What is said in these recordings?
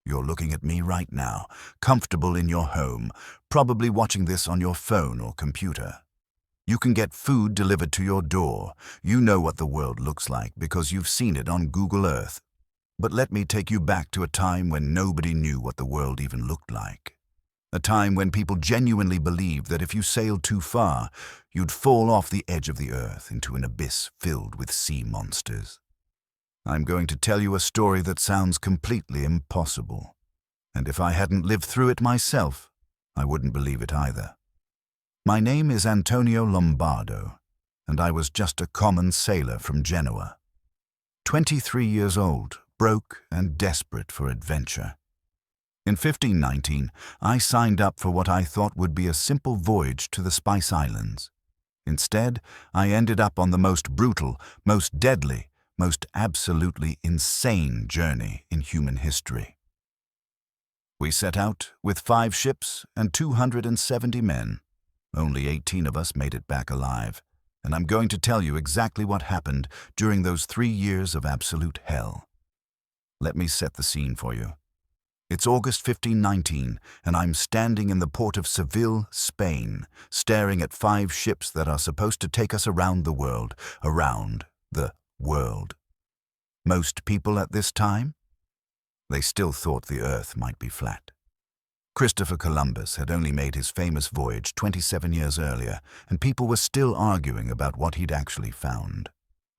You're looking at me right now, comfortable in your home, probably watching this on your phone or computer. You can get food delivered to your door. You know what the world looks like because you've seen it on Google Earth. But let me take you back to a time when nobody knew what the world even looked like. A time when people genuinely believed that if you sailed too far, you'd fall off the edge of the earth into an abyss filled with sea monsters. I'm going to tell you a story that sounds completely impossible. And if I hadn't lived through it myself, I wouldn't believe it either. My name is Antonio Lombardo, and I was just a common sailor from Genoa. 23 years old, broke and desperate for adventure. In 1519, I signed up for what I thought would be a simple voyage to the Spice Islands. Instead, I ended up on the most brutal, most deadly, most absolutely insane journey in human history. We set out with 5 ships and 270 men. Only 18 of us made it back alive, and I'm going to tell you exactly what happened during those 3 years of absolute hell. Let me set the scene for you. It's August 1519, and I'm standing in the port of Seville, Spain, staring at 5 ships that are supposed to take us around the world, around the world. Most people at this time? They still thought the earth might be flat. Christopher Columbus had only made his famous voyage 27 years earlier, and people were still arguing about what he'd actually found.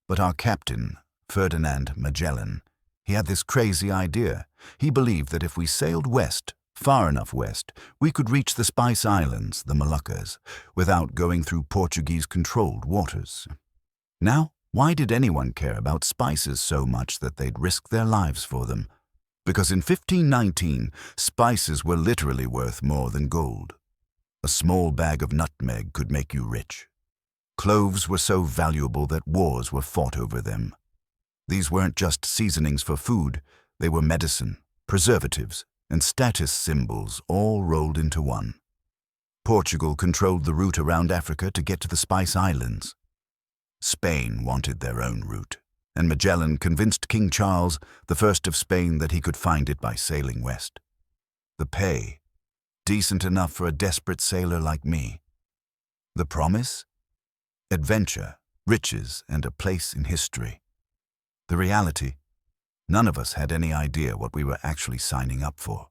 But our captain, Ferdinand Magellan, he had this crazy idea. He believed that if we sailed west, far enough west, we could reach the Spice Islands, the Moluccas, without going through Portuguese-controlled waters. Now, why did anyone care about spices so much that they'd risk their lives for them? Because in 1519, spices were literally worth more than gold. A small bag of nutmeg could make you rich. Cloves were so valuable that wars were fought over them. These weren't just seasonings for food, they were medicine, preservatives, and status symbols all rolled into one. Portugal controlled the route around Africa to get to the Spice Islands. Spain wanted their own route, and Magellan convinced King Charles I of Spain that he could find it by sailing west. The pay, decent enough for a desperate sailor like me. The promise? Adventure, riches, and a place in history. The reality? None of us had any idea what we were actually signing up for.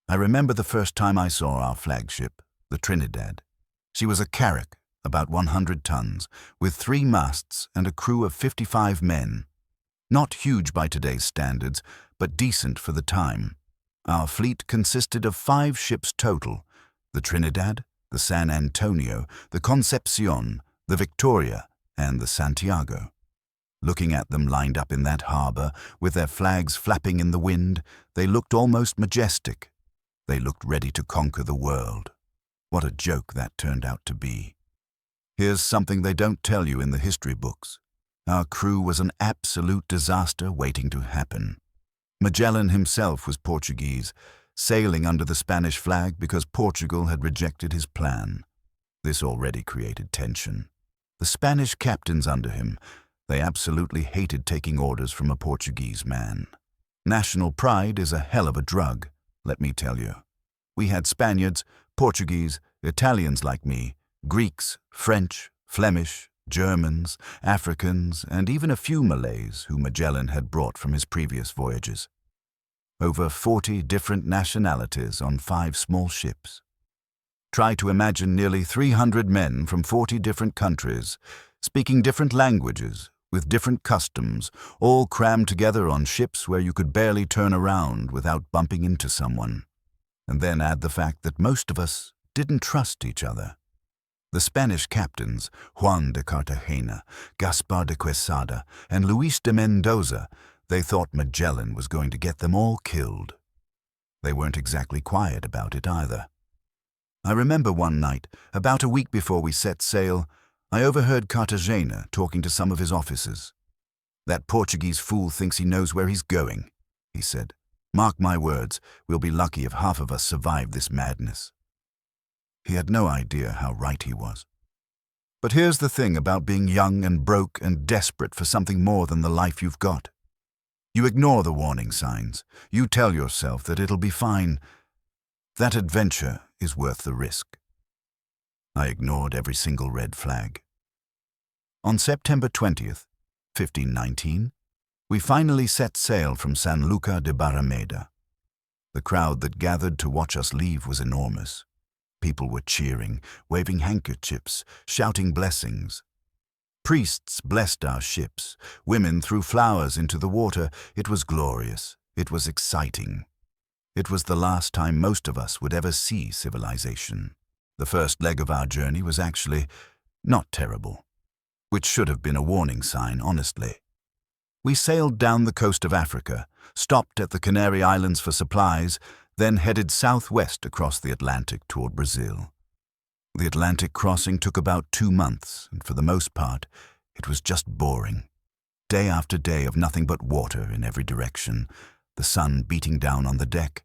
I remember the first time I saw our flagship, the Trinidad. She was a carrack, about 100 tons, with 3 masts and a crew of 55 men. Not huge by today's standards, but decent for the time. Our fleet consisted of 5 ships total: the Trinidad, the San Antonio, the Concepcion, the Victoria, and the Santiago. Looking at them lined up in that harbor, with their flags flapping in the wind, they looked almost majestic. They looked ready to conquer the world. What a joke that turned out to be. Here's something they don't tell you in the history books. Our crew was an absolute disaster waiting to happen. Magellan himself was Portuguese, sailing under the Spanish flag because Portugal had rejected his plan. This already created tension. The Spanish captains under him, they absolutely hated taking orders from a Portuguese man. National pride is a hell of a drug, let me tell you. We had Spaniards, Portuguese, Italians like me, Greeks, French, Flemish, Germans, Africans, and even a few Malays who Magellan had brought from his previous voyages. Over 40 different nationalities on 5 small ships. Try to imagine nearly 300 men from 40 different countries, speaking different languages, with different customs, all crammed together on ships where you could barely turn around without bumping into someone. And then add the fact that most of us didn't trust each other. The Spanish captains, Juan de Cartagena, Gaspar de Quesada, and Luis de Mendoza, they thought Magellan was going to get them all killed. They weren't exactly quiet about it either. I remember one night, about a week before we set sail, I overheard Cartagena talking to some of his officers. "That Portuguese fool thinks he knows where he's going," he said. "Mark my words, we'll be lucky if half of us survive this madness." He had no idea how right he was. But here's the thing about being young and broke and desperate for something more than the life you've got. You ignore the warning signs. You tell yourself that it'll be fine. That adventure is worth the risk. I ignored every single red flag. On September 20th, 1519, we finally set sail from San Luca de Barrameda. The crowd that gathered to watch us leave was enormous. People were cheering, waving handkerchiefs, shouting blessings. Priests blessed our ships. Women threw flowers into the water. It was glorious. It was exciting. It was the last time most of us would ever see civilization. The first leg of our journey was actually not terrible, which should have been a warning sign, honestly. We sailed down the coast of Africa, stopped at the Canary Islands for supplies, then headed southwest across the Atlantic toward Brazil. The Atlantic crossing took about 2 months, and for the most part, it was just boring. Day after day of nothing but water in every direction, the sun beating down on the deck,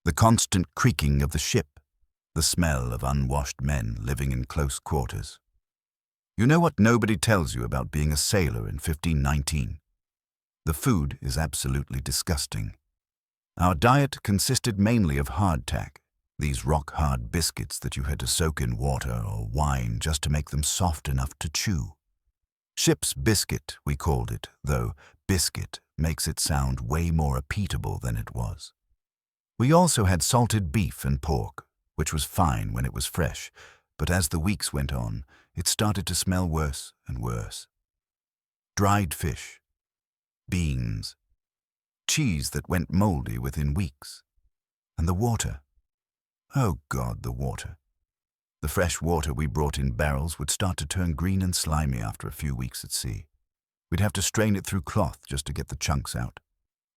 the constant creaking of the ship, the smell of unwashed men living in close quarters. You know what nobody tells you about being a sailor in 1519? The food is absolutely disgusting. Our diet consisted mainly of hardtack, these rock-hard biscuits that you had to soak in water or wine just to make them soft enough to chew. Ship's biscuit, we called it, though biscuit makes it sound way more appetable than it was. We also had salted beef and pork, which was fine when it was fresh, but as the weeks went on, it started to smell worse and worse. Dried fish, beans, cheese that went moldy within weeks, and the water. Oh God, the water. The fresh water we brought in barrels would start to turn green and slimy after a few weeks at sea. We'd have to strain it through cloth just to get the chunks out.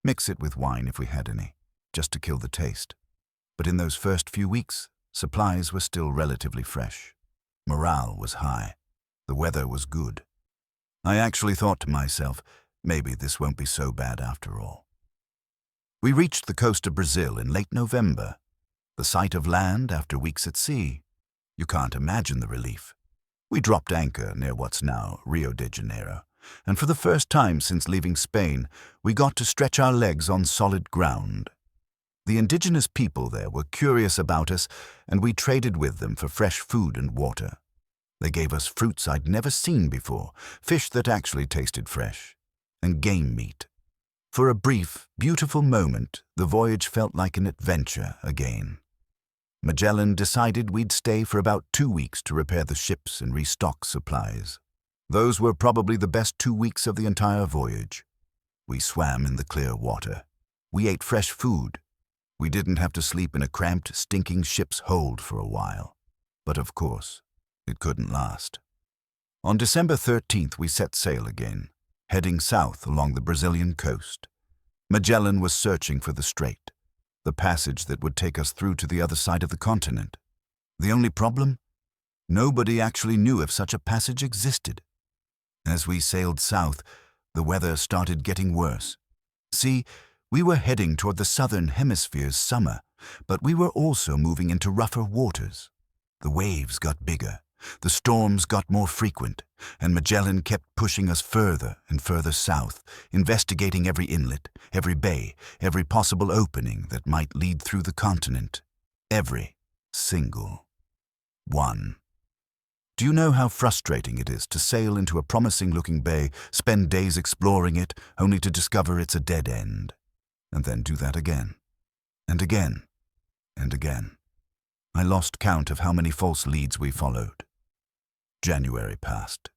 Mix it with wine if we had any, just to kill the taste. But in those first few weeks, supplies were still relatively fresh. Morale was high. The weather was good. I actually thought to myself, maybe this won't be so bad after all. We reached the coast of Brazil in late November. The sight of land after weeks at sea. You can't imagine the relief. We dropped anchor near what's now Rio de Janeiro, and for the first time since leaving Spain, we got to stretch our legs on solid ground. The indigenous people there were curious about us, and we traded with them for fresh food and water. They gave us fruits I'd never seen before, fish that actually tasted fresh, and game meat. For a brief, beautiful moment, the voyage felt like an adventure again. Magellan decided we'd stay for about 2 weeks to repair the ships and restock supplies. Those were probably the best 2 weeks of the entire voyage. We swam in the clear water. We ate fresh food. We didn't have to sleep in a cramped, stinking ship's hold for a while. But of course, it couldn't last. On December 13th, we set sail again, heading south along the Brazilian coast. Magellan was searching for the strait, the passage that would take us through to the other side of the continent. The only problem? Nobody actually knew if such a passage existed. As we sailed south, the weather started getting worse. See, we were heading toward the southern hemisphere's summer, but we were also moving into rougher waters. The waves got bigger, the storms got more frequent, and Magellan kept pushing us further and further south, investigating every inlet, every bay, every possible opening that might lead through the continent. Every single one. Do you know how frustrating it is to sail into a promising-looking bay, spend days exploring it, only to discover it's a dead end? And then do that again, and again, and again. I lost count of how many false leads we followed. January passed,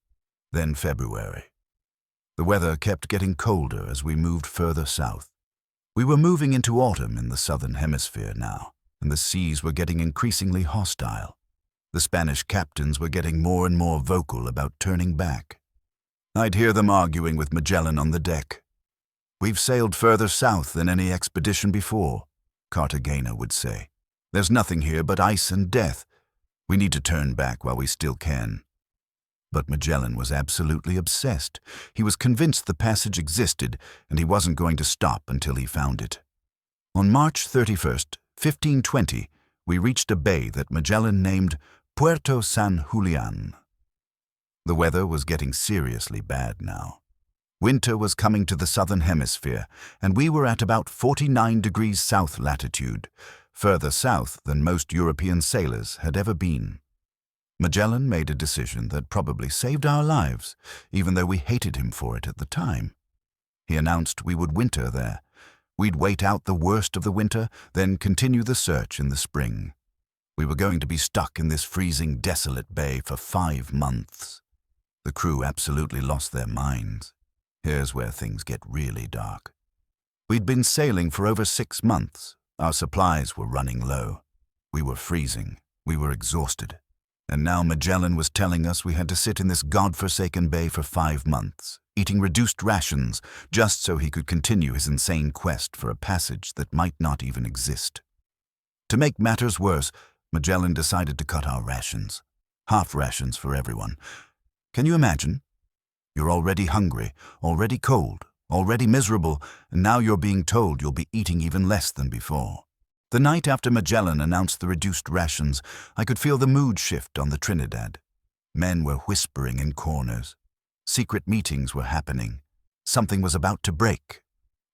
then February. The weather kept getting colder as we moved further south. We were moving into autumn in the southern hemisphere now, and the seas were getting increasingly hostile. The Spanish captains were getting more and more vocal about turning back. I'd hear them arguing with Magellan on the deck. "We've sailed further south than any expedition before," Cartagena would say. "There's nothing here but ice and death. We need to turn back while we still can." But Magellan was absolutely obsessed. He was convinced the passage existed, and he wasn't going to stop until he found it. On March 31st, 1520, we reached a bay that Magellan named Puerto San Julián. The weather was getting seriously bad now. Winter was coming to the southern hemisphere, and we were at about 49 degrees south latitude, further south than most European sailors had ever been. Magellan made a decision that probably saved our lives, even though we hated him for it at the time. He announced we would winter there. We'd wait out the worst of the winter, then continue the search in the spring. We were going to be stuck in this freezing, desolate bay for 5 months. The crew absolutely lost their minds. Here's where things get really dark. We'd been sailing for over 6 months. Our supplies were running low. We were freezing. We were exhausted. And now Magellan was telling us we had to sit in this godforsaken bay for 5 months, eating reduced rations, just so he could continue his insane quest for a passage that might not even exist. To make matters worse, Magellan decided to cut our rations. Half rations for everyone. Can you imagine? You're already hungry, already cold, already miserable, and now you're being told you'll be eating even less than before. The night after Magellan announced the reduced rations, I could feel the mood shift on the Trinidad. Men were whispering in corners. Secret meetings were happening. Something was about to break.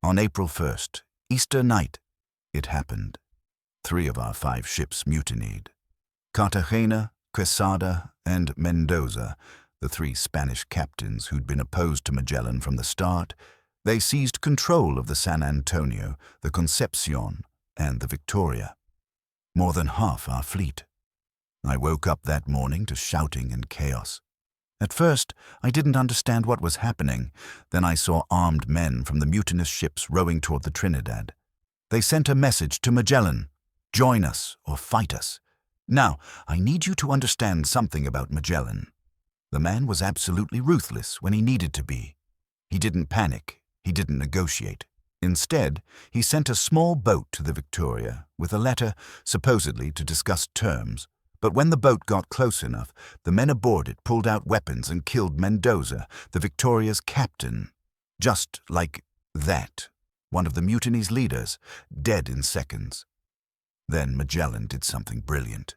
On April 1st, Easter night, it happened. 3 of our 5 ships mutinied. Cartagena, Quesada, and Mendoza, the 3 Spanish captains who'd been opposed to Magellan from the start, they seized control of the San Antonio, the Concepcion, and the Victoria. More than half our fleet. I woke up that morning to shouting and chaos. At first, I didn't understand what was happening. Then I saw armed men from the mutinous ships rowing toward the Trinidad. They sent a message to Magellan: "Join us or fight us." Now, I need you to understand something about Magellan. The man was absolutely ruthless when he needed to be. He didn't panic. He didn't negotiate. Instead, he sent a small boat to the Victoria with a letter supposedly to discuss terms. But when the boat got close enough, the men aboard it pulled out weapons and killed Mendoza, the Victoria's captain. Just like that, one of the mutiny's leaders, dead in seconds. Then Magellan did something brilliant.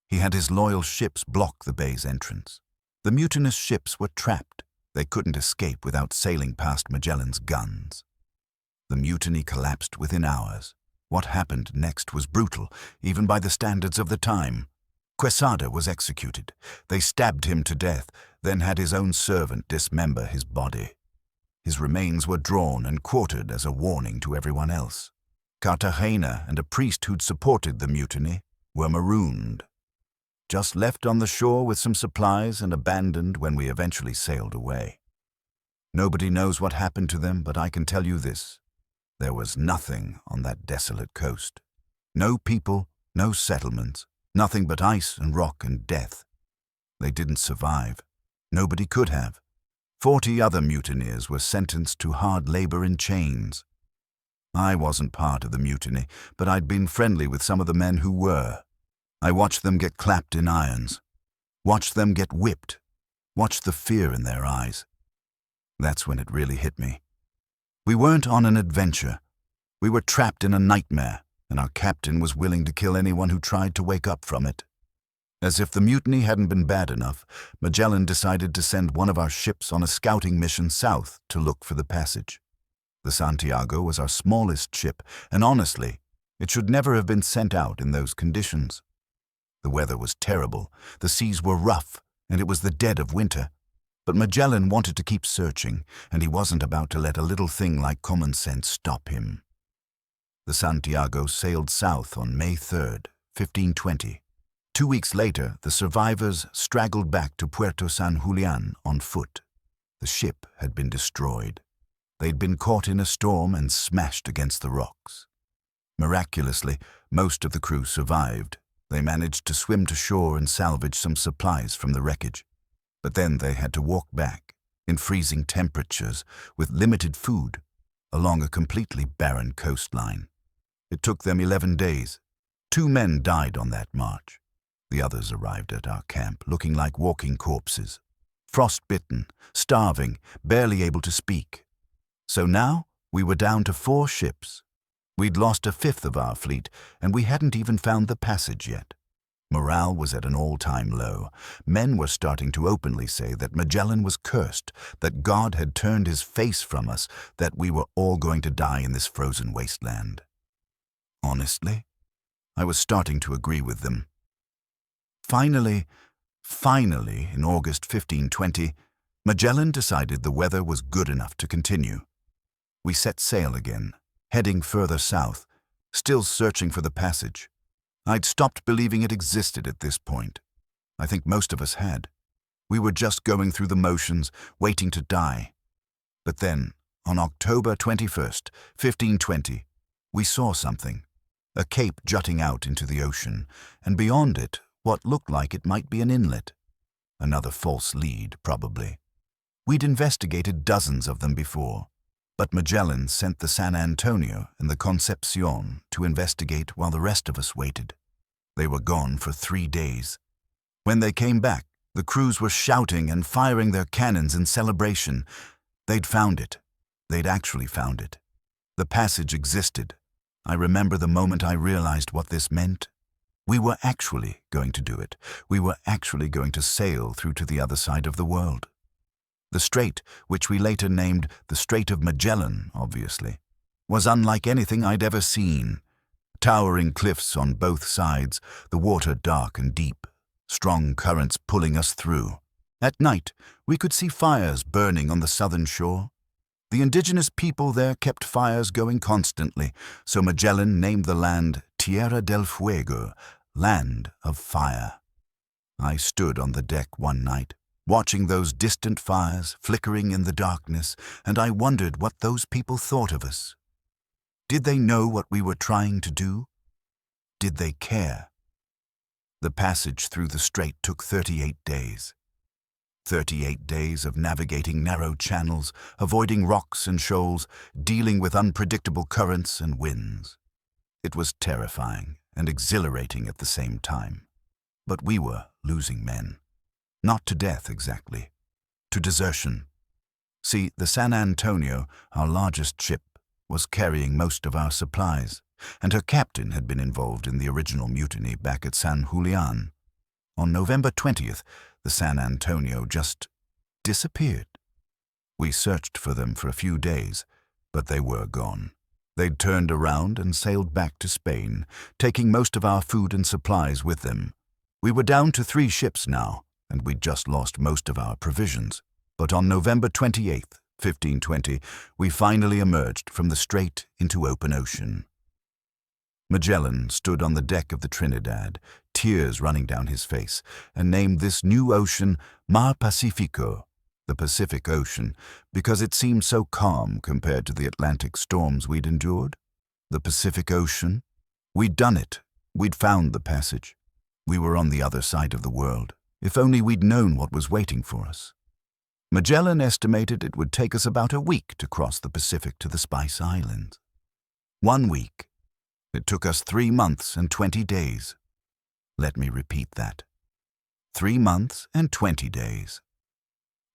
He had his loyal ships block the bay's entrance. The mutinous ships were trapped. They couldn't escape without sailing past Magellan's guns. The mutiny collapsed within hours. What happened next was brutal, even by the standards of the time. Quesada was executed. They stabbed him to death, then had his own servant dismember his body. His remains were drawn and quartered as a warning to everyone else. Cartagena and a priest who'd supported the mutiny were marooned. Just left on the shore with some supplies and abandoned when we eventually sailed away. Nobody knows what happened to them, but I can tell you this. There was nothing on that desolate coast. No people, no settlements, nothing but ice and rock and death. They didn't survive. Nobody could have. 40 other mutineers were sentenced to hard labor in chains. I wasn't part of the mutiny, but I'd been friendly with some of the men who were. I watched them get clapped in irons, watched them get whipped, watched the fear in their eyes. That's when it really hit me. We weren't on an adventure. We were trapped in a nightmare, and our captain was willing to kill anyone who tried to wake up from it. As if the mutiny hadn't been bad enough, Magellan decided to send one of our ships on a scouting mission south to look for the passage. The Santiago was our smallest ship, and honestly, it should never have been sent out in those conditions. The weather was terrible, the seas were rough, and it was the dead of winter. But Magellan wanted to keep searching, and he wasn't about to let a little thing like common sense stop him. The Santiago sailed south on May 3rd, 1520. 2 weeks later, the survivors straggled back to Puerto San Julián on foot. The ship had been destroyed. They'd been caught in a storm and smashed against the rocks. Miraculously, most of the crew survived. They managed to swim to shore and salvage some supplies from the wreckage. But then they had to walk back, in freezing temperatures, with limited food, along a completely barren coastline. It took them 11 days. 2 men died on that march. The others arrived at our camp looking like walking corpses, frostbitten, starving, barely able to speak. So now we were down to 4 ships. We'd lost a fifth of our fleet, and we hadn't even found the passage yet. Morale was at an all-time low. Men were starting to openly say that Magellan was cursed, that God had turned his face from us, that we were all going to die in this frozen wasteland. Honestly, I was starting to agree with them. Finally, in August 1520, Magellan decided the weather was good enough to continue. We set sail again, heading further south, still searching for the passage. I'd stopped believing it existed at this point. I think most of us had. We were just going through the motions, waiting to die. But then, on October 21st, 1520, we saw something. A cape jutting out into the ocean, and beyond it, what looked like it might be an inlet. Another false lead, probably. We'd investigated dozens of them before, but Magellan sent the San Antonio and the Concepcion to investigate while the rest of us waited. They were gone for 3 days. When they came back, the crews were shouting and firing their cannons in celebration. They'd found it. They'd actually found it. The passage existed. I remember the moment I realized what this meant. We were actually going to do it. We were actually going to sail through to the other side of the world. The strait, which we later named the Strait of Magellan, obviously, was unlike anything I'd ever seen. Towering cliffs on both sides, the water dark and deep, strong currents pulling us through. At night, we could see fires burning on the southern shore. The indigenous people there kept fires going constantly, so Magellan named the land Tierra del Fuego, Land of Fire. I stood on the deck one night, watching those distant fires flickering in the darkness, and I wondered what those people thought of us. Did they know what we were trying to do? Did they care? The passage through the strait took 38 days. 38 days of navigating narrow channels, avoiding rocks and shoals, dealing with unpredictable currents and winds. It was terrifying and exhilarating at the same time. But we were losing men. Not to death exactly, to desertion. See, the San Antonio, our largest ship, was carrying most of our supplies, and her captain had been involved in the original mutiny back at San Julián. On November 20th, the San Antonio just disappeared. We searched for them for a few days, but they were gone. They'd turned around and sailed back to Spain, taking most of our food and supplies with them. We were down to 3 ships now, and we'd just lost most of our provisions. But on November 28th, 1520, we finally emerged from the strait into open ocean. Magellan stood on the deck of the Trinidad, tears running down his face, and named this new ocean Mar Pacifico, the Pacific Ocean, because it seemed so calm compared to the Atlantic storms we'd endured. The Pacific Ocean? We'd done it. We'd found the passage. We were on the other side of the world. If only we'd known what was waiting for us. Magellan estimated it would take us about a week to cross the Pacific to the Spice Islands. 1 week. It took us 3 months and 20 days. Let me repeat that. 3 months and 20 days.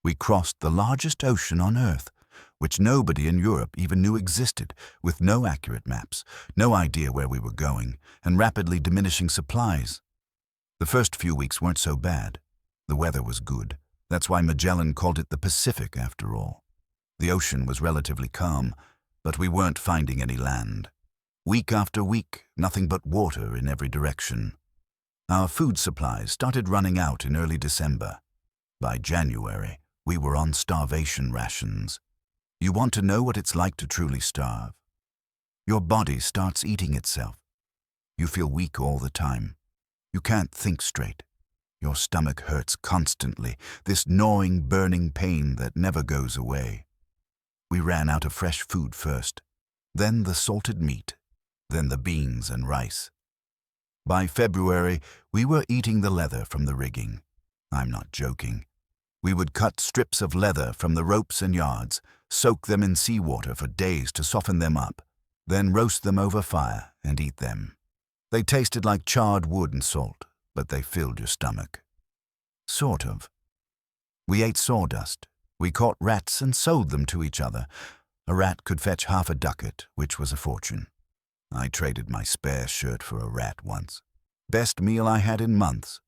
We crossed the largest ocean on Earth, which nobody in Europe even knew existed, with no accurate maps, no idea where we were going, and rapidly diminishing supplies. The first few weeks weren't so bad. The weather was good. That's why Magellan called it the Pacific, after all. The ocean was relatively calm, but we weren't finding any land. Week after week, nothing but water in every direction. Our food supplies started running out in early December. By January, we were on starvation rations. You want to know what it's like to truly starve? Your body starts eating itself. You feel weak all the time. You can't think straight. Your stomach hurts constantly, this gnawing, burning pain that never goes away. We ran out of fresh food first, then the salted meat, then the beans and rice. By February, we were eating the leather from the rigging. I'm not joking. We would cut strips of leather from the ropes and yards, soak them in seawater for days to soften them up, then roast them over fire and eat them. They tasted like charred wood and salt, but they filled your stomach. Sort of. We ate sawdust. We caught rats and sold them to each other. A rat could fetch half a ducat, which was a fortune. I traded my spare shirt for a rat once. Best meal I had in months.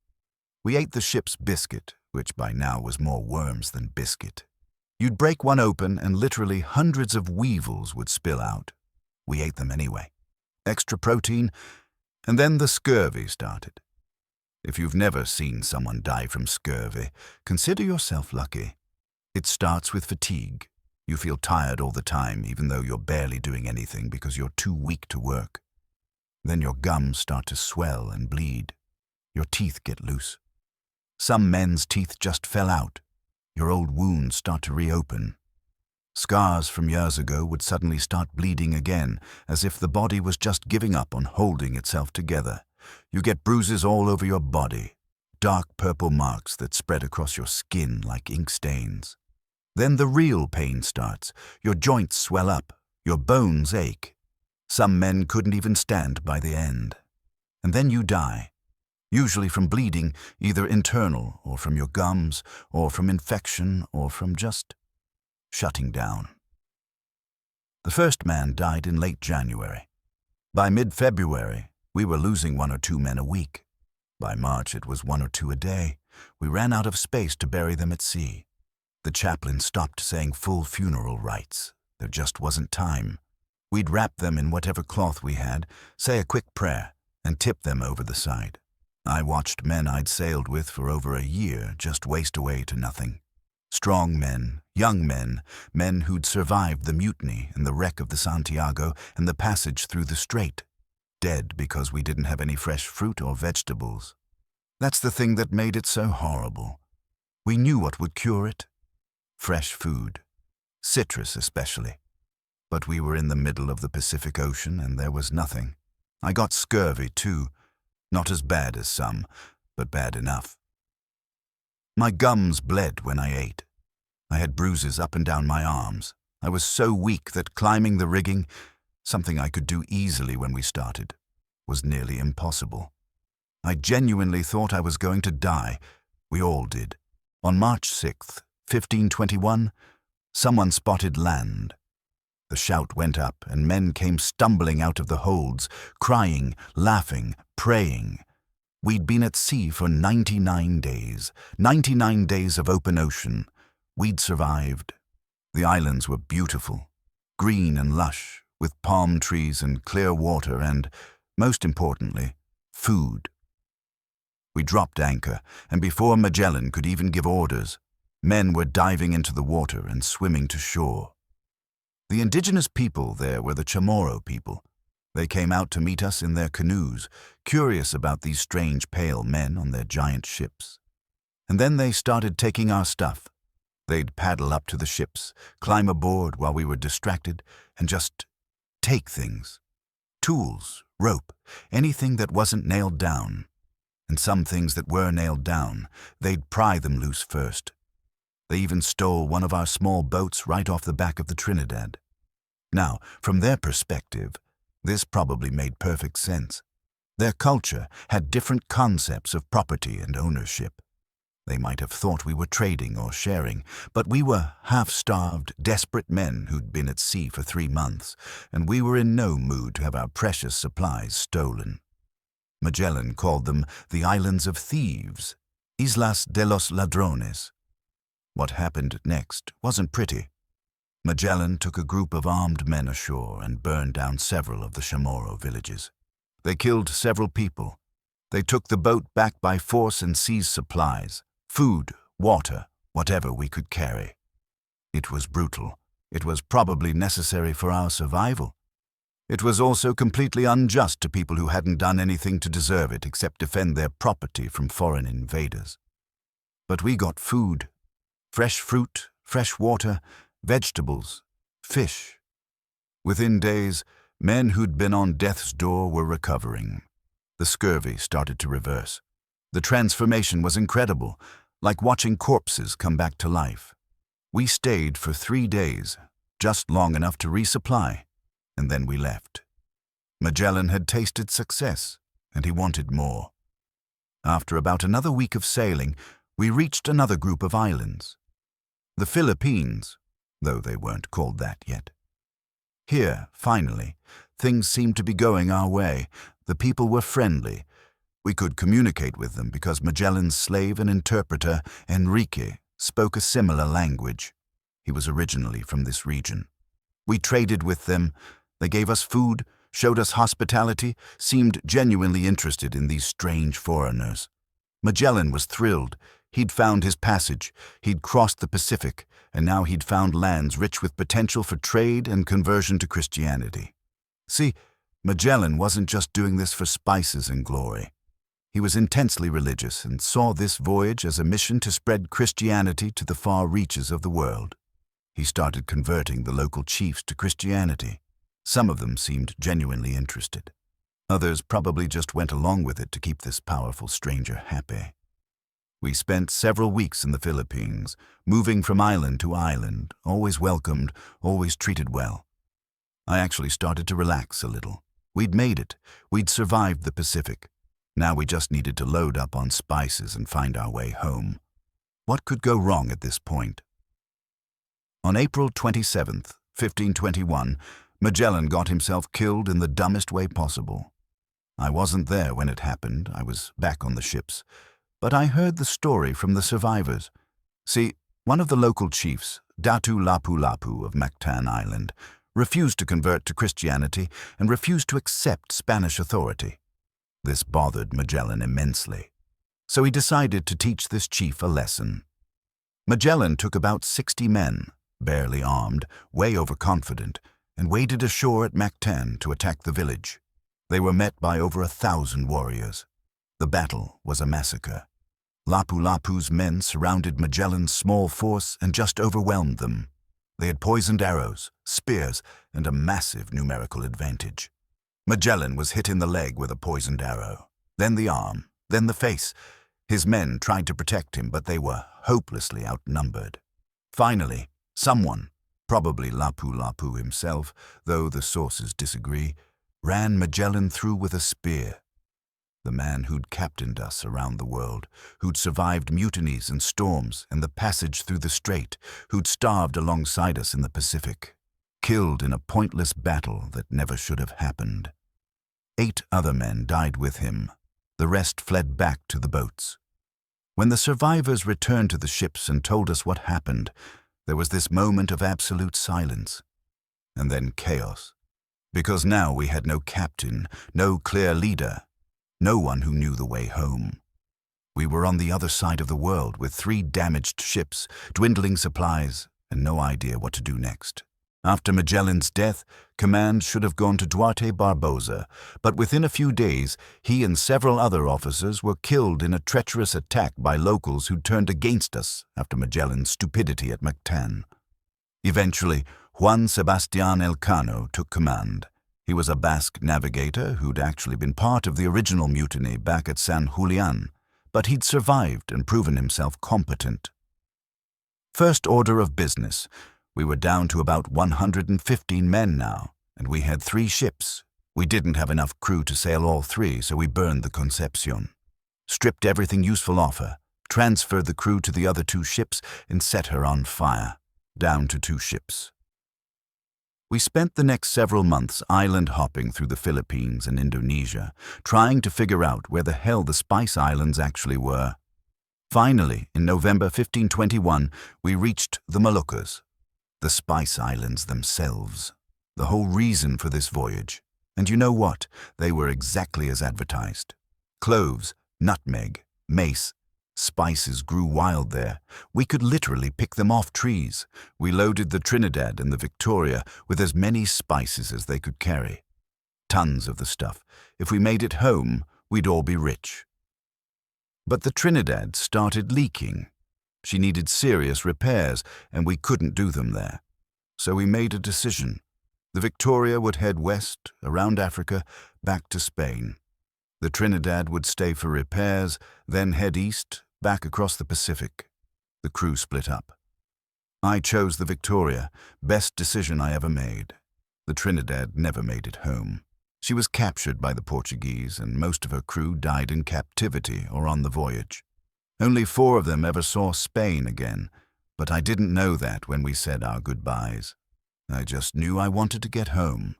We ate the ship's biscuit, which by now was more worms than biscuit. You'd break one open and literally hundreds of weevils would spill out. We ate them anyway. Extra protein, and then the scurvy started. If you've never seen someone die from scurvy, consider yourself lucky. It starts with fatigue. You feel tired all the time, even though you're barely doing anything because you're too weak to work. Then your gums start to swell and bleed. Your teeth get loose. Some men's teeth just fell out. Your old wounds start to reopen. Scars from years ago would suddenly start bleeding again, as if the body was just giving up on holding itself together. You get bruises all over your body, dark purple marks that spread across your skin like ink stains. Then the real pain starts. Your joints swell up, your bones ache. Some men couldn't even stand by the end. And then you die, usually from bleeding, either internal or from your gums, or from infection, or from just shutting down. The first man died in late January. By mid-February, we were losing 1 or 2 men a week. By March, it was 1 or 2 a day. We ran out of space to bury them at sea. The chaplain stopped saying full funeral rites. There just wasn't time. We'd wrap them in whatever cloth we had, say a quick prayer, and tip them over the side. I watched men I'd sailed with for over a year just waste away to nothing. Strong men, young men, men who'd survived the mutiny and the wreck of the Santiago and the passage through the strait. Dead because we didn't have any fresh fruit or vegetables. That's the thing that made it so horrible. We knew what would cure it. Fresh food. Citrus especially. But we were in the middle of the Pacific Ocean and there was nothing. I got scurvy too. Not as bad as some, but bad enough. My gums bled when I ate. I had bruises up and down my arms. I was so weak that climbing the rigging, something I could do easily when we started, was nearly impossible. I genuinely thought I was going to die. We all did. On March 6th, 1521, someone spotted land. The shout went up, and men came stumbling out of the holds, crying, laughing, praying. We'd been at sea for 99 days, 99 days of open ocean. We'd survived. The islands were beautiful, green and lush, with palm trees and clear water and, most importantly, food. We dropped anchor, and before Magellan could even give orders, men were diving into the water and swimming to shore. The indigenous people there were the Chamorro people. They came out to meet us in their canoes, curious about these strange pale men on their giant ships. And then they started taking our stuff. They'd paddle up to the ships, climb aboard while we were distracted, and just take things. Tools, rope, anything that wasn't nailed down. And some things that were nailed down, they'd pry them loose first. They even stole one of our small boats right off the back of the Trinidad. Now, from their perspective, this probably made perfect sense. Their culture had different concepts of property and ownership. They might have thought we were trading or sharing, but we were half-starved, desperate men who'd been at sea for 3 months, and we were in no mood to have our precious supplies stolen. Magellan called them the Islands of Thieves, Islas de los Ladrones. What happened next wasn't pretty. Magellan took a group of armed men ashore and burned down several of the Chamorro villages. They killed several people. They took the boat back by force and seized supplies, food, water, whatever we could carry. It was brutal. It was probably necessary for our survival. It was also completely unjust to people who hadn't done anything to deserve it except defend their property from foreign invaders. But we got food. Fresh fruit, fresh water, vegetables, fish. Within days, men who'd been on death's door were recovering. The scurvy started to reverse. The transformation was incredible, like watching corpses come back to life. We stayed for 3 days, just long enough to resupply, and then we left. Magellan had tasted success, and he wanted more. After about another week of sailing, we reached another group of islands. The Philippines, though they weren't called that yet. Here, finally, things seemed to be going our way. The people were friendly. We could communicate with them because Magellan's slave and interpreter, Enrique, spoke a similar language. He was originally from this region. We traded with them. They gave us food, showed us hospitality, seemed genuinely interested in these strange foreigners. Magellan was thrilled. He'd found his passage, he'd crossed the Pacific, and now he'd found lands rich with potential for trade and conversion to Christianity. See, Magellan wasn't just doing this for spices and glory. He was intensely religious and saw this voyage as a mission to spread Christianity to the far reaches of the world. He started converting the local chiefs to Christianity. Some of them seemed genuinely interested. Others probably just went along with it to keep this powerful stranger happy. We spent several weeks in the Philippines, moving from island to island, always welcomed, always treated well. I actually started to relax a little. We'd made it. We'd survived the Pacific. Now we just needed to load up on spices and find our way home. What could go wrong at this point? On April 27th, 1521, Magellan got himself killed in the dumbest way possible. I wasn't there when it happened. I was back on the ships. But I heard the story from the survivors. See, one of the local chiefs, Datu Lapu-Lapu of Mactan Island, refused to convert to Christianity and refused to accept Spanish authority. This bothered Magellan immensely. So he decided to teach this chief a lesson. Magellan took about 60 men, barely armed, way overconfident, and waded ashore at Mactan to attack the village. They were met by over 1,000 warriors. The battle was a massacre. Lapu-Lapu's men surrounded Magellan's small force and just overwhelmed them. They had poisoned arrows, spears, and a massive numerical advantage. Magellan was hit in the leg with a poisoned arrow, then the arm, then the face. His men tried to protect him, but they were hopelessly outnumbered. Finally, someone, probably Lapu-Lapu himself, though the sources disagree, ran Magellan through with a spear. The man who'd captained us around the world, who'd survived mutinies and storms and the passage through the strait, who'd starved alongside us in the Pacific, killed in a pointless battle that never should have happened. 8 other men died with him. The rest fled back to the boats. When the survivors returned to the ships and told us what happened, there was this moment of absolute silence. And then chaos. Because now we had no captain, no clear leader, no one who knew the way home. We were on the other side of the world with 3 damaged ships, dwindling supplies, and no idea what to do next. After Magellan's death, command should have gone to Duarte Barbosa, but within a few days, he and several other officers were killed in a treacherous attack by locals who turned against us after Magellan's stupidity at Mactan. Eventually, Juan Sebastián Elcano took command. He was a Basque navigator who'd actually been part of the original mutiny back at San Julián, but he'd survived and proven himself competent. First order of business. We were down to about 115 men now, and we had 3 ships. We didn't have enough crew to sail all 3, so we burned the Concepcion. Stripped everything useful off her, transferred the crew to the other 2 ships, and set her on fire. Down to 2 ships. We spent the next several months island hopping through the Philippines and Indonesia, trying to figure out where the hell the Spice Islands actually were. Finally, in November 1521, we reached the Moluccas, the Spice Islands themselves, the whole reason for this voyage. And you know what? They were exactly as advertised. Cloves, nutmeg, mace, spices grew wild there. We could literally pick them off trees. We loaded the Trinidad and the Victoria with as many spices as they could carry. Tons of the stuff. If we made it home, we'd all be rich. But the Trinidad started leaking. She needed serious repairs, and we couldn't do them there. So we made a decision. The Victoria would head west, around Africa, back to Spain. The Trinidad would stay for repairs, then head east, back across the Pacific. The crew split up. I chose the Victoria, best decision I ever made. The Trinidad never made it home. She was captured by the Portuguese, and most of her crew died in captivity or on the voyage. Only 4 of them ever saw Spain again, but I didn't know that when we said our goodbyes. I just knew I wanted to get home.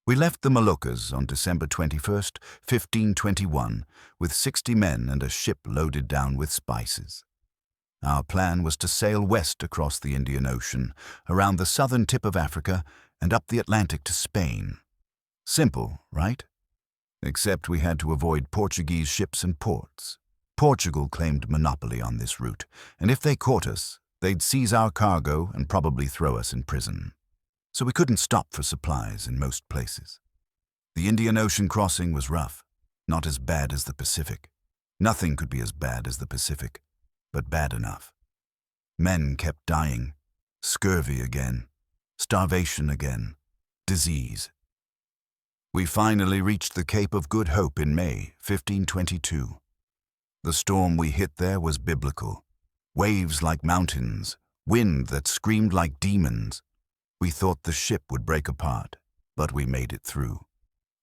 We left the Moluccas on December 21st, 1521, with 60 men and a ship loaded down with spices. Our plan was to sail west across the Indian Ocean, around the southern tip of Africa, and up the Atlantic to Spain. Simple, right? Except we had to avoid Portuguese ships and ports. Portugal claimed monopoly on this route, and if they caught us, they'd seize our cargo and probably throw us in prison. So we couldn't stop for supplies in most places. The Indian Ocean crossing was rough, not as bad as the Pacific. Nothing could be as bad as the Pacific, but bad enough. Men kept dying, scurvy again, starvation again, disease. We finally reached the Cape of Good Hope in May, 1522. The storm we hit there was biblical. Waves like mountains, wind that screamed like demons. We thought the ship would break apart, but we made it through.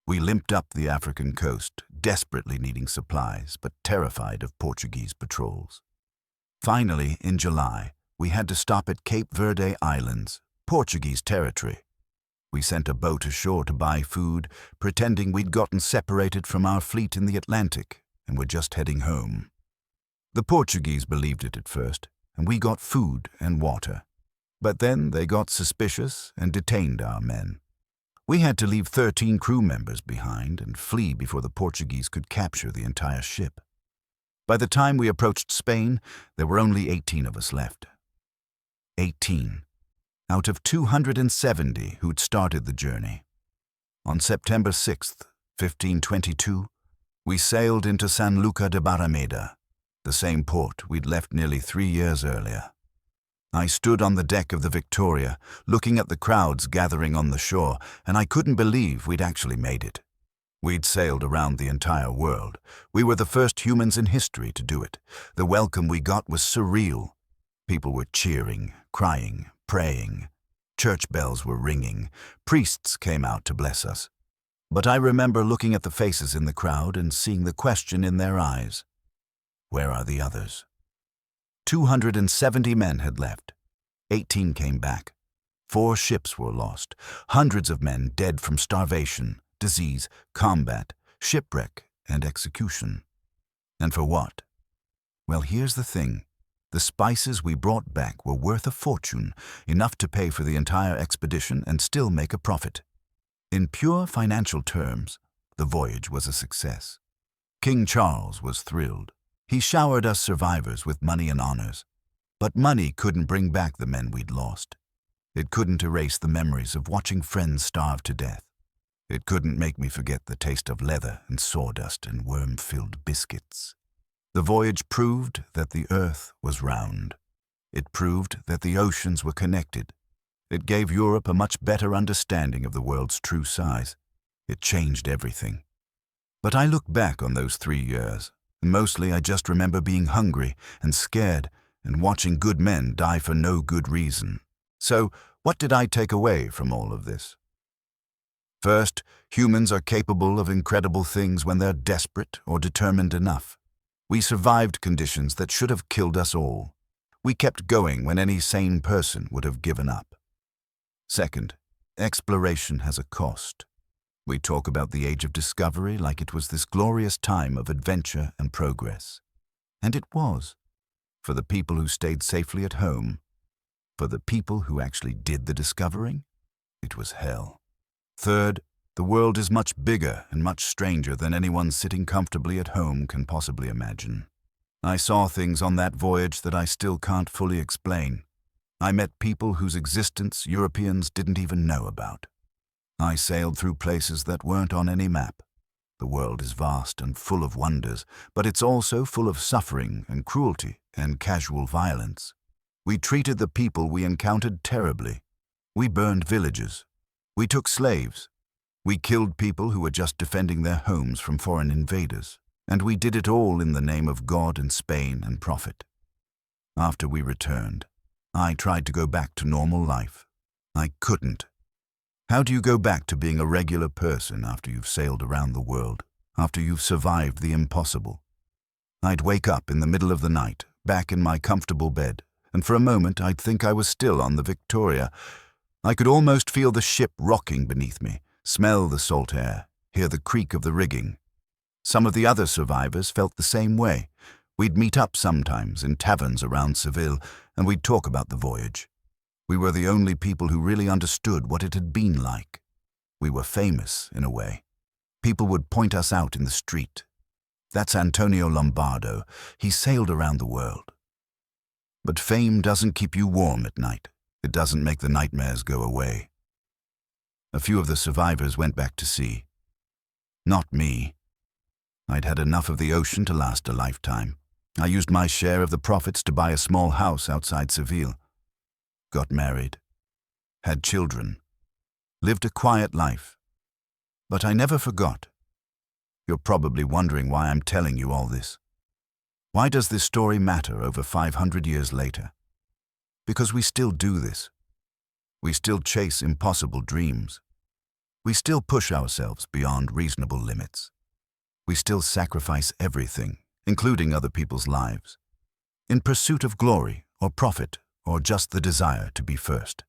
We limped up the African coast, desperately needing supplies, but terrified of Portuguese patrols. Finally, in July, we had to stop at Cape Verde Islands, Portuguese territory. We sent a boat ashore to buy food, pretending we'd gotten separated from our fleet in the Atlantic and were just heading home. The Portuguese believed it at first, and we got food and water. But then they got suspicious and detained our men. We had to leave 13 crew members behind and flee before the Portuguese could capture the entire ship. By the time we approached Spain, there were only 18 of us left. 18 out of 270 who'd started the journey. On September 6th, 1522, we sailed into San Luca de Barrameda, the same port we'd left nearly 3 years earlier. I stood on the deck of the Victoria, looking at the crowds gathering on the shore, and I couldn't believe we'd actually made it. We'd sailed around the entire world. We were the first humans in history to do it. The welcome we got was surreal. People were cheering, crying, praying. Church bells were ringing. Priests came out to bless us. But I remember looking at the faces in the crowd and seeing the question in their eyes. Where are the others? 270 men had left. 18 came back. 4 ships were lost. Hundreds of men dead from starvation, disease, combat, shipwreck, and execution. And for what? Well, here's the thing. The spices we brought back were worth a fortune, enough to pay for the entire expedition and still make a profit. In pure financial terms, the voyage was a success. King Charles was thrilled. He showered us survivors with money and honors. But money couldn't bring back the men we'd lost. It couldn't erase the memories of watching friends starve to death. It couldn't make me forget the taste of leather and sawdust and worm-filled biscuits. The voyage proved that the earth was round. It proved that the oceans were connected. It gave Europe a much better understanding of the world's true size. It changed everything. But I look back on those 3 years, and mostly I just remember being hungry and scared and watching good men die for no good reason. So, what did I take away from all of this? First, humans are capable of incredible things when they're desperate or determined enough. We survived conditions that should have killed us all. We kept going when any sane person would have given up. Second, exploration has a cost. We talk about the age of discovery like it was this glorious time of adventure and progress. And it was. For the people who stayed safely at home. For the people who actually did the discovering, it was hell. Third, the world is much bigger and much stranger than anyone sitting comfortably at home can possibly imagine. I saw things on that voyage that I still can't fully explain. I met people whose existence Europeans didn't even know about. I sailed through places that weren't on any map. The world is vast and full of wonders, but it's also full of suffering and cruelty and casual violence. We treated the people we encountered terribly. We burned villages. We took slaves. We killed people who were just defending their homes from foreign invaders. And we did it all in the name of God and Spain and profit. After we returned, I tried to go back to normal life. I couldn't. How do you go back to being a regular person after you've sailed around the world, after you've survived the impossible? I'd wake up in the middle of the night, back in my comfortable bed, and for a moment I'd think I was still on the Victoria. I could almost feel the ship rocking beneath me, smell the salt air, hear the creak of the rigging. Some of the other survivors felt the same way. We'd meet up sometimes in taverns around Seville, and we'd talk about the voyage. We were the only people who really understood what it had been like. We were famous, in a way. People would point us out in the street. That's Antonio Lombardo. He sailed around the world. But fame doesn't keep you warm at night. It doesn't make the nightmares go away. A few of the survivors went back to sea. Not me. I'd had enough of the ocean to last a lifetime. I used my share of the profits to buy a small house outside Seville. Got married. Had children. Lived a quiet life. But I never forgot. You're probably wondering why I'm telling you all this. Why does this story matter over 500 years later? Because we still do this. We still chase impossible dreams. We still push ourselves beyond reasonable limits. We still sacrifice everything, including other people's lives, in pursuit of glory or profit or just the desire to be first.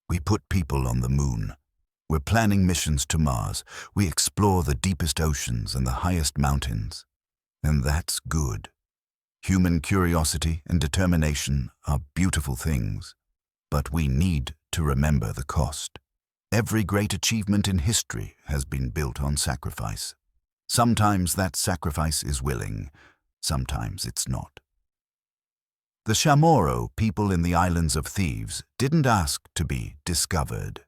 We put people on the moon. We're planning missions to Mars. We explore the deepest oceans and the highest mountains. And that's good. Human curiosity and determination are beautiful things, but we need to remember the cost. Every great achievement in history has been built on sacrifice. Sometimes that sacrifice is willing, sometimes it's not. The Chamorro people in the Islands of Thieves didn't ask to be discovered.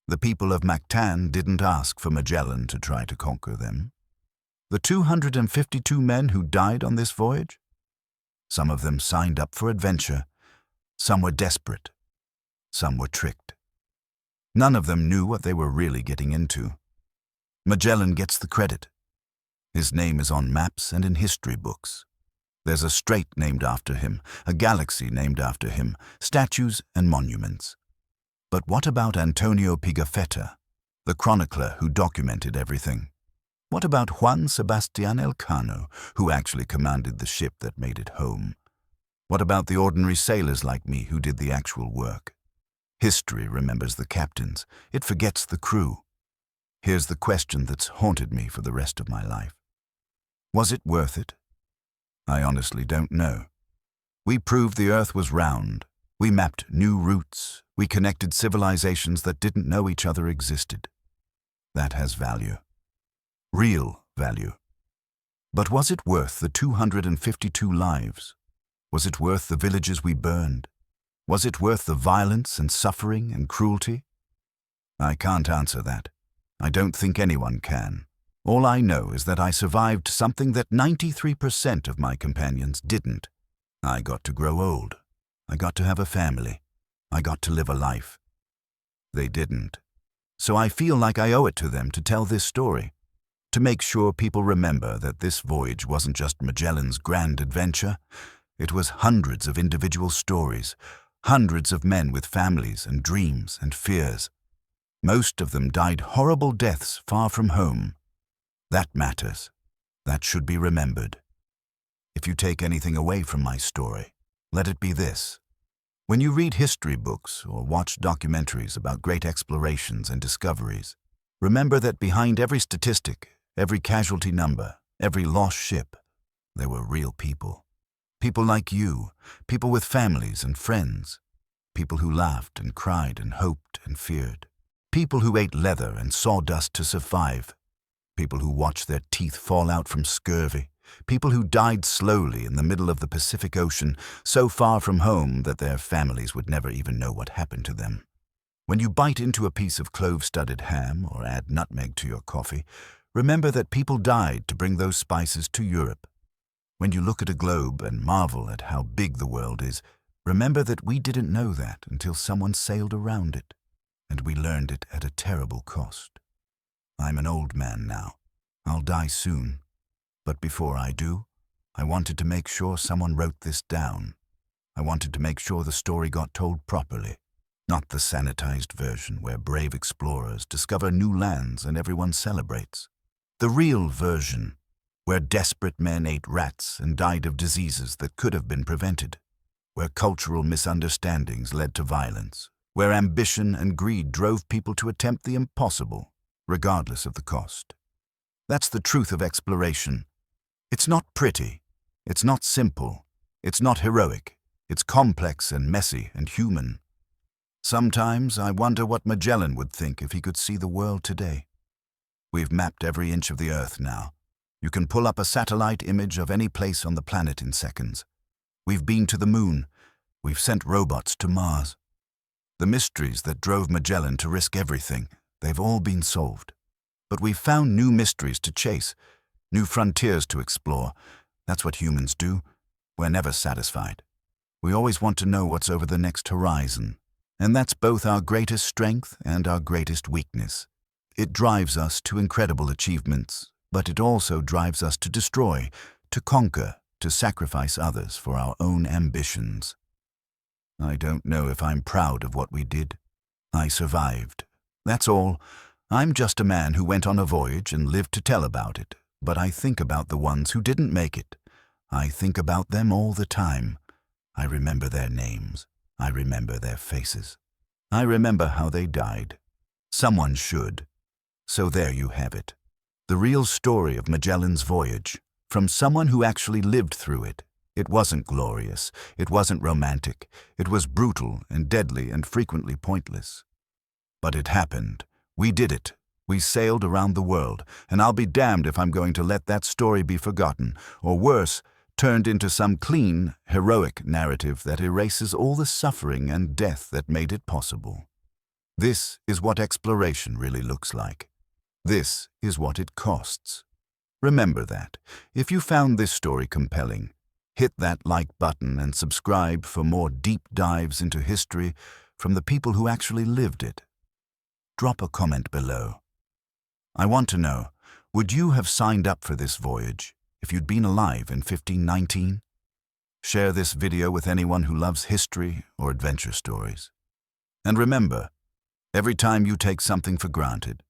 The people of Mactan didn't ask for Magellan to try to conquer them. The 252 men who died on this voyage? Some of them signed up for adventure. Some were desperate. Some were tricked. None of them knew what they were really getting into. Magellan gets the credit. His name is on maps and in history books. There's a strait named after him, a galaxy named after him, statues and monuments. But what about Antonio Pigafetta, the chronicler who documented everything? What about Juan Sebastian Elcano, who actually commanded the ship that made it home? What about the ordinary sailors like me who did the actual work? History remembers the captains. It forgets the crew. Here's the question that's haunted me for the rest of my life. Was it worth it? I honestly don't know. We proved the Earth was round. We mapped new routes. We connected civilizations that didn't know each other existed. That has value. Real value. But was it worth the 252 lives? Was it worth the villages we burned? Was it worth the violence and suffering and cruelty? I can't answer that. I don't think anyone can. All I know is that I survived something that 93% of my companions didn't. I got to grow old. I got to have a family. I got to live a life. They didn't. So I feel like I owe it to them to tell this story, to make sure people remember that this voyage wasn't just Magellan's grand adventure. It was hundreds of individual stories, hundreds of men with families and dreams and fears. Most of them died horrible deaths far from home. That matters. That should be remembered. If you take anything away from my story, let it be this. When you read history books or watch documentaries about great explorations and discoveries, remember that behind every statistic, every casualty number, every lost ship, there were real people. People like you, people with families and friends, people who laughed and cried and hoped and feared, people who ate leather and sawdust to survive, people who watched their teeth fall out from scurvy, people who died slowly in the middle of the Pacific Ocean, so far from home that their families would never even know what happened to them. When you bite into a piece of clove-studded ham or add nutmeg to your coffee, remember that people died to bring those spices to Europe. When you look at a globe and marvel at how big the world is, remember that we didn't know that until someone sailed around it, and we learned it at a terrible cost. I'm an old man now. I'll die soon. But before I do, I wanted to make sure someone wrote this down. I wanted to make sure the story got told properly, not the sanitized version where brave explorers discover new lands and everyone celebrates. The real version, where desperate men ate rats and died of diseases that could have been prevented, where cultural misunderstandings led to violence, where ambition and greed drove people to attempt the impossible, regardless of the cost. That's the truth of exploration. It's not pretty. It's not simple. It's not heroic. It's complex and messy and human. Sometimes I wonder what Magellan would think if he could see the world today. We've mapped every inch of the Earth now. You can pull up a satellite image of any place on the planet in seconds. We've been to the moon. We've sent robots to Mars. The mysteries that drove Magellan to risk everything, they've all been solved. But we've found new mysteries to chase, new frontiers to explore. That's what humans do. We're never satisfied. We always want to know what's over the next horizon. And that's both our greatest strength and our greatest weakness. It drives us to incredible achievements, but it also drives us to destroy, to conquer, to sacrifice others for our own ambitions. I don't know if I'm proud of what we did. I survived. That's all. I'm just a man who went on a voyage and lived to tell about it, but I think about the ones who didn't make it. I think about them all the time. I remember their names. I remember their faces. I remember how they died. Someone should. So there you have it. The real story of Magellan's voyage, from someone who actually lived through it. It wasn't glorious. It wasn't romantic. It was brutal and deadly and frequently pointless. But it happened. We did it. We sailed around the world, and I'll be damned if I'm going to let that story be forgotten, or worse, turned into some clean, heroic narrative that erases all the suffering and death that made it possible. This is what exploration really looks like. This is what it costs. Remember that. If you found this story compelling, hit that like button and subscribe for more deep dives into history from the people who actually lived it. Drop a comment below. I want to know, would you have signed up for this voyage if you'd been alive in 1519? Share this video with anyone who loves history or adventure stories. And remember, every time you take something for granted,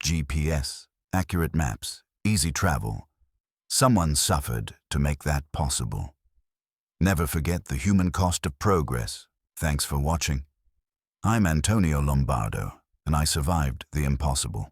GPS, accurate maps, easy travel, someone suffered to make that possible. Never forget the human cost of progress. Thanks for watching. I'm Antonio Lombardo, and I survived the impossible.